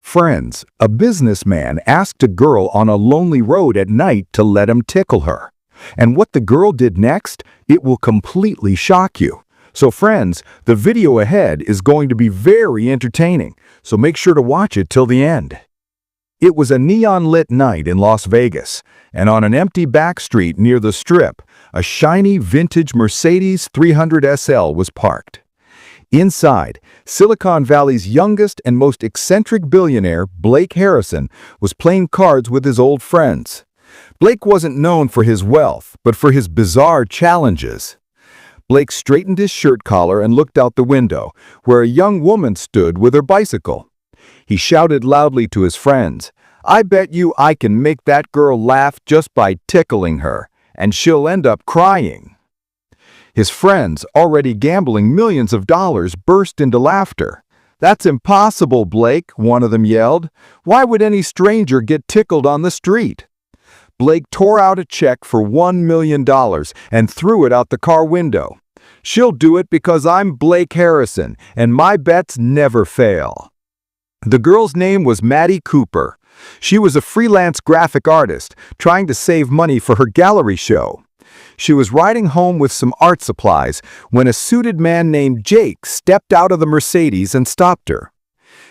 Friends, a businessman asked a girl on a lonely road at night to let him tickle her. And what the girl did next, it will completely shock you. So friends, the video ahead is going to be very entertaining, so make sure to watch it till the end. It was a neon-lit night in Las Vegas, and on an empty back street near the Strip, a shiny vintage Mercedes 300 SL was parked. Inside, Silicon Valley's youngest and most eccentric billionaire, Blake Harrison, was playing cards with his old friends. Blake wasn't known for his wealth, but for his bizarre challenges. Blake straightened his shirt collar and looked out the window, where a young woman stood with her bicycle. He shouted loudly to his friends, "I bet you I can make that girl laugh just by tickling her, and she'll end up crying." His friends, already gambling millions of dollars, burst into laughter. "That's impossible, Blake," one of them yelled. "Why would any stranger get tickled on the street?" Blake tore out a check for $1 million and threw it out the car window. "She'll do it because I'm Blake Harrison, and my bets never fail." The girl's name was Maddie Cooper. She was a freelance graphic artist trying to save money for her gallery show. She was riding home with some art supplies when a suited man named Jake stepped out of the Mercedes and stopped her.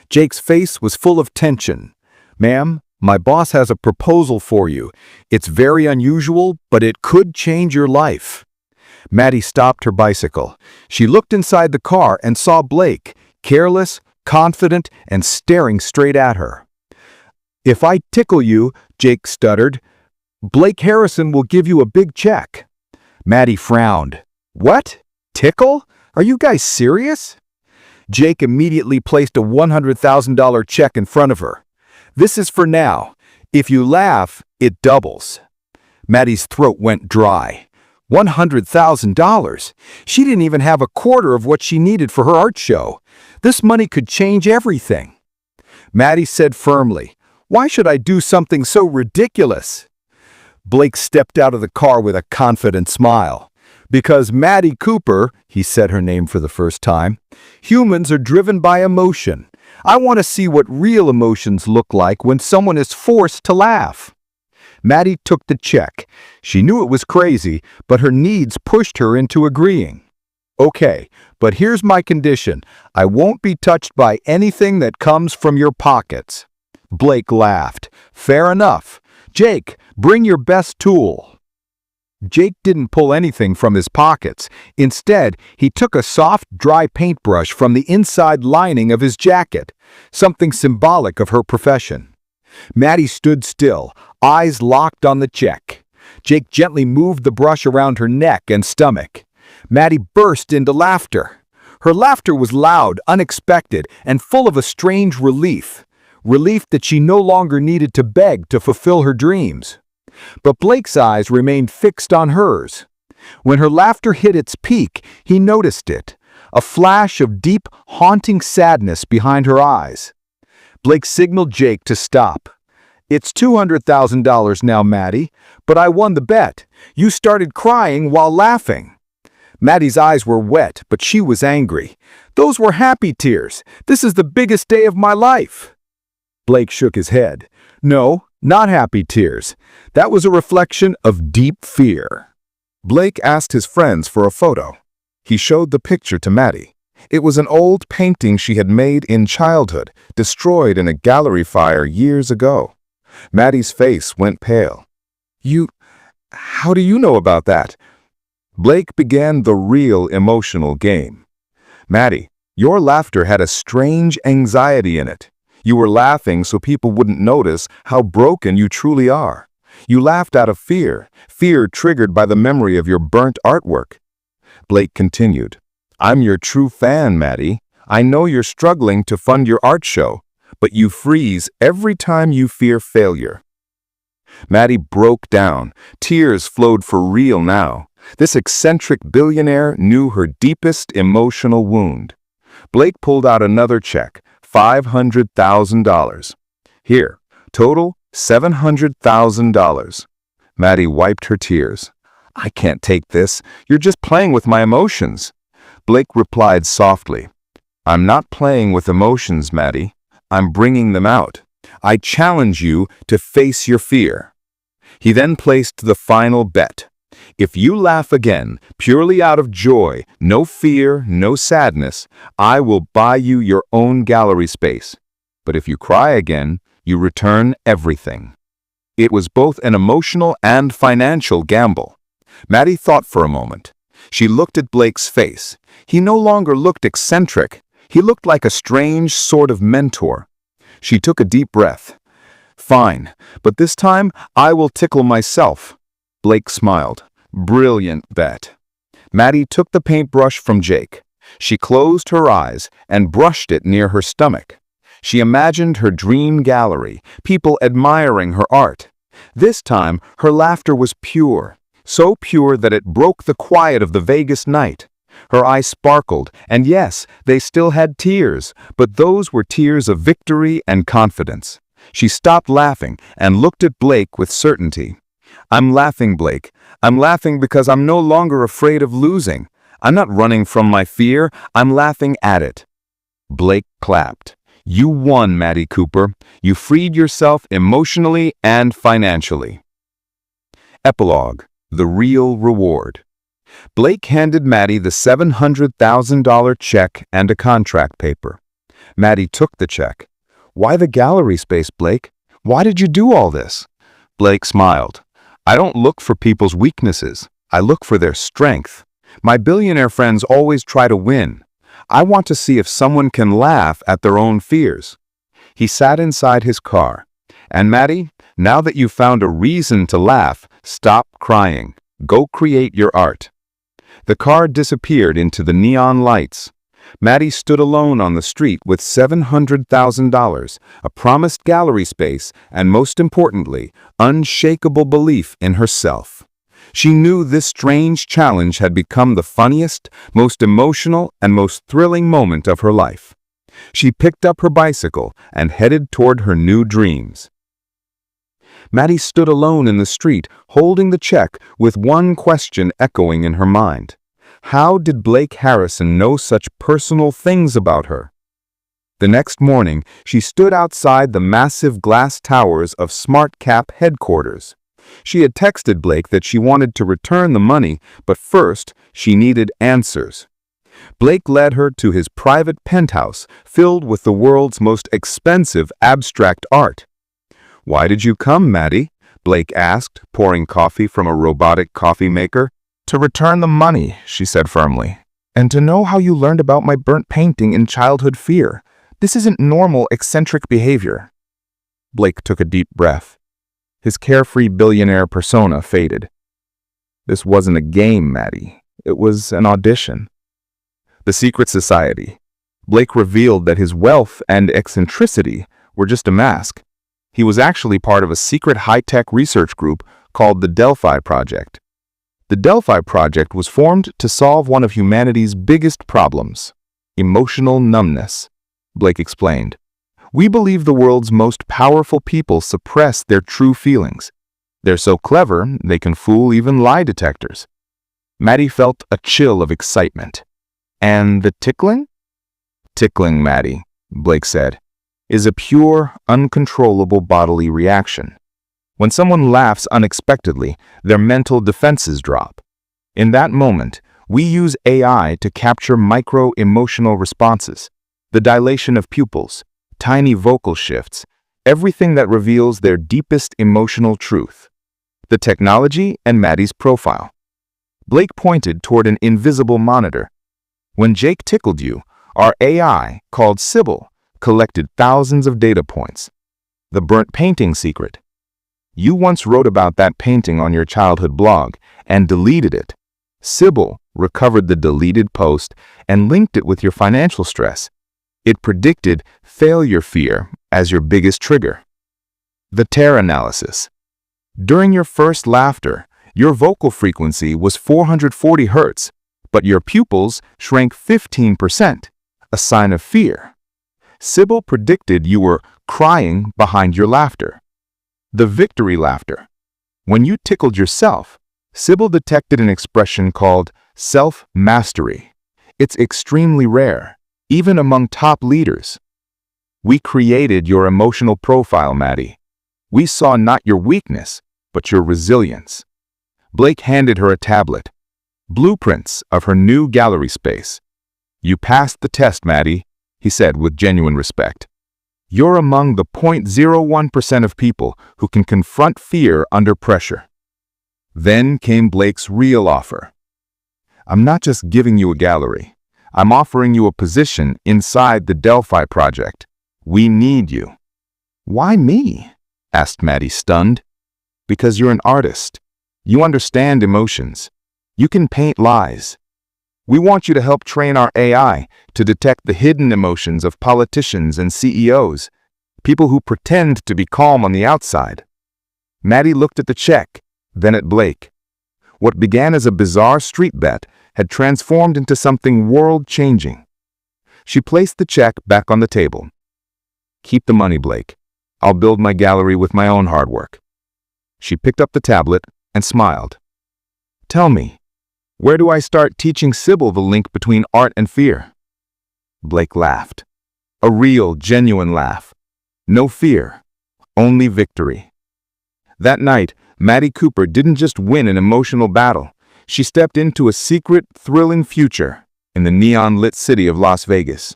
Jake's face was full of tension. "Ma'am, my boss has a proposal for you. It's very unusual, but it could change your life." Maddie stopped her bicycle. She looked inside the car and saw Blake, careless, confident, and staring straight at her. "If I tickle you," Jake stuttered, "Blake Harrison will give you a big check." Maddie frowned. "What? Tickle? Are you guys serious?" Jake immediately placed a $100,000 check in front of her. "This is for now. If you laugh, it doubles." Maddie's throat went dry. $100,000? She didn't even have a quarter of what she needed for her art show. This money could change everything. Maddie said firmly, "Why should I do something so ridiculous?" Blake stepped out of the car with a confident smile. "Because Maddie Cooper," he said her name for the first time, "humans are driven by emotion. I want to see what real emotions look like when someone is forced to laugh." Maddie took the check. She knew it was crazy, but her needs pushed her into agreeing. "Okay, but here's my condition. I won't be touched by anything that comes from your pockets." Blake laughed. "Fair enough. Jake, bring your best tool." Jake didn't pull anything from his pockets. Instead, he took a soft, dry paintbrush from the inside lining of his jacket, something symbolic of her profession. Maddie stood still, eyes locked on the check. Jake gently moved the brush around her neck and stomach. Maddie burst into laughter. Her laughter was loud, unexpected, and full of a strange relief. Relief that she no longer needed to beg to fulfill her dreams. But Blake's eyes remained fixed on hers. When her laughter hit its peak, he noticed it, a flash of deep, haunting sadness behind her eyes. Blake signaled Jake to stop. "It's $200,000 now, Maddie, but I won the bet. You started crying while laughing." Maddie's eyes were wet, but she was angry. "Those were happy tears. This is the biggest day of my life." Blake shook his head. "No, not happy tears. That was a reflection of deep fear." Blake asked his friends for a photo. He showed the picture to Maddie. It was an old painting she had made in childhood, destroyed in a gallery fire years ago. Maddie's face went pale. How do you know about that?" Blake began the real emotional game. "Maddie, your laughter had a strange anxiety in it. You were laughing so people wouldn't notice how broken you truly are. You laughed out of fear, fear triggered by the memory of your burnt artwork." Blake continued, "I'm your true fan, Maddie. I know you're struggling to fund your art show, but you freeze every time you fear failure." Maddie broke down. Tears flowed for real now. This eccentric billionaire knew her deepest emotional wound. Blake pulled out another check, $500,000. "Here, total $700,000. Maddie wiped her tears. "I can't take this. You're just playing with my emotions." Blake replied softly, "I'm not playing with emotions, Maddie. I'm bringing them out. I challenge you to face your fear." He then placed the final bet. "If you laugh again, purely out of joy, no fear, no sadness, I will buy you your own gallery space. But if you cry again, you return everything." It was both an emotional and financial gamble. Maddie thought for a moment. She looked at Blake's face. He no longer looked eccentric. He looked like a strange sort of mentor. She took a deep breath. "Fine, but this time I will tickle myself." Blake smiled. "Brilliant bet." Maddie took the paintbrush from Jake. She closed her eyes and brushed it near her stomach. She imagined her dream gallery, people admiring her art. This time, her laughter was pure, so pure that it broke the quiet of the Vegas night. Her eyes sparkled, and yes, they still had tears, but those were tears of victory and confidence. She stopped laughing and looked at Blake with certainty. "I'm laughing, Blake. I'm laughing because I'm no longer afraid of losing. I'm not running from my fear, I'm laughing at it." Blake clapped. "You won, Maddie Cooper. You freed yourself emotionally and financially." Epilogue: The Real Reward. Blake handed Maddie the $700,000 check and a contract paper. Maddie took the check. "Why the gallery space, Blake? Why did you do all this?" Blake smiled. "I don't look for people's weaknesses. I look for their strength. My billionaire friends always try to win. I want to see if someone can laugh at their own fears." He sat inside his car. "And Maddie, now that you've found a reason to laugh, stop crying. Go create your art." The car disappeared into the neon lights. Maddie stood alone on the street with $700,000, a promised gallery space, and most importantly, unshakable belief in herself. She knew this strange challenge had become the funniest, most emotional, and most thrilling moment of her life. She picked up her bicycle and headed toward her new dreams. Maddie stood alone in the street, holding the check, with one question echoing in her mind. How did Blake Harrison know such personal things about her? The next morning, she stood outside the massive glass towers of SmartCap headquarters. She had texted Blake that she wanted to return the money, but first, she needed answers. Blake led her to his private penthouse filled with the world's most expensive abstract art. "Why did you come, Maddie?" Blake asked, pouring coffee from a robotic coffee maker. "To return the money," she said firmly, "and to know how you learned about my burnt painting in childhood fear. This isn't normal, eccentric behavior." Blake took a deep breath. His carefree billionaire persona faded. "This wasn't a game, Maddie. It was an audition." The secret society. Blake revealed that his wealth and eccentricity were just a mask. He was actually part of a secret high-tech research group called the Deli Project. The Deli Project was formed to solve one of humanity's biggest problems: emotional numbness. Blake explained. "We believe the world's most powerful people suppress their true feelings. They're so clever, they can fool even lie detectors." Maddie felt a chill of excitement. "And the tickling?" "Tickling, Maddie," Blake said, "is a pure, uncontrollable bodily reaction. When someone laughs unexpectedly, their mental defenses drop. In that moment, we use AI to capture micro-emotional responses, the dilation of pupils, tiny vocal shifts, everything that reveals their deepest emotional truth. The technology and Maddie's profile." Blake pointed toward an invisible monitor. "When Jake tickled you, our AI, called Sybil, collected thousands of data points. The burnt painting secret. You once wrote about that painting on your childhood blog and deleted it. Sybil recovered the deleted post and linked it with your financial stress. It predicted failure fear as your biggest trigger. The tear analysis. During your first laughter, your vocal frequency was 440 Hz, but your pupils shrank 15%, a sign of fear. Sybil predicted you were crying behind your laughter. The victory laughter. When you tickled yourself, Sybil detected an expression called self-mastery. It's extremely rare, even among top leaders. We created your emotional profile, Maddie. We saw not your weakness, but your resilience. Blake handed her a tablet. Blueprints of her new gallery space. You passed the test, Maddie, he said with genuine respect. You're among the 0.01% of people who can confront fear under pressure. Then came Blake's real offer. I'm not just giving you a gallery. I'm offering you a position inside the Deli Project. We need you. Why me? Asked Maddie, stunned. Because you're an artist. You understand emotions. You can paint lies. We want you to help train our AI to detect the hidden emotions of politicians and CEOs, people who pretend to be calm on the outside. Maddie looked at the check, then at Blake. What began as a bizarre street bet had transformed into something world-changing. She placed the check back on the table. Keep the money, Blake. I'll build my gallery with my own hard work. She picked up the tablet and smiled. Tell me, where do I start teaching Sybil the link between art and fear? Blake laughed. A real, genuine laugh. No fear, only victory. That night, Maddie Cooper didn't just win an emotional battle. She stepped into a secret, thrilling future in the neon-lit city of Las Vegas.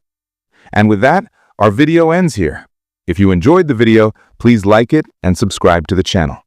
And with that, our video ends here. If you enjoyed the video, please like it and subscribe to the channel.